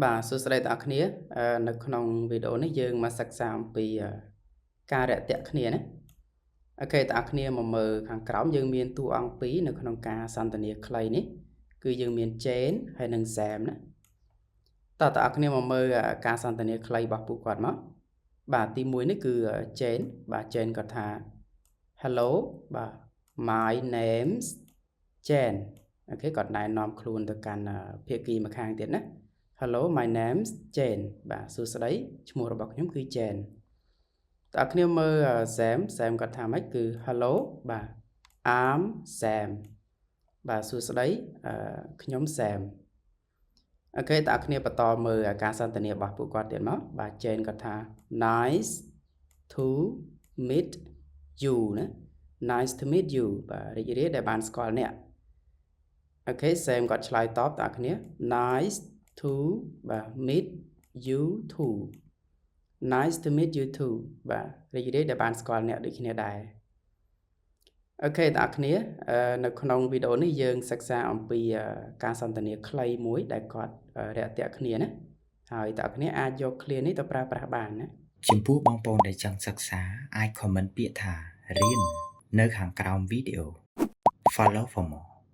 បាទសួស្តីទាំងអស់គ្នានៅក្នុងវីដេអូនេះយើងមកសិក្សាអំពីការរាក់ទាក់គ្នាណាអូខេទាំងអស់គ្នាមកមើលខាងក្រោមយើងមានតួអង្គពីរនៅក្នុងការសន្ទនាខ្លីនេះគឺយើងមាន Jane ហើយនិង Sam ណាតើទាំងអស់គ្នាមកមើលការសន្ទនាខ្លីរបស់ពួកគាត់មកបាទទី1នេះគឺ Jane បាទ Jane គាត់ថា Hello បាទ My name's Jane អូខេគាត់ណែនាំខ្លួនទៅកាន់ភាគីម្ខាងទៀតណា Hello my name's Jane បាទសួស្តីឈ្មោះរបស់ខ្ញុំគឺ Jane តើអ្នកគ្នាមើល Sam គាត់ថាម៉េចគឺ Hello បាទ I'm Sam បាទសួស្តីខ្ញុំ Sam អូខេតើអ្នកគ្នាបន្តមើលការសន្ទនារបស់ពួកគាត់ទៀតមកបាទ Jane គាត់ថា Nice to meet you ណា Nice to meet you បាទរីករាយដែលបានស្គាល់អ្នកអូខេ Sam គាត់ឆ្លើយតបតើអ្នកគ្នា Nice to បាទ meet you too Nice to meet you too បាទរីករាយដែលបានស្គាល់អ្នកដូចគ្នាដែរអូខេបងប្អូនគ្នានៅក្នុងវីដេអូនេះយើងសិក្សាអំពីការសន្ទនាខ្លីមួយដែលគាត់រាក់ទាក់គ្នាណាហើយបងប្អូនគ្នាអាចយកឃ្លានេះទៅប្រើប្រាស់បានណាចំពោះបងប្អូនដែលចង់សិក្សាអាច comment ពាក្យថារៀននៅខាងក្រោមវីដេអូ Follow for more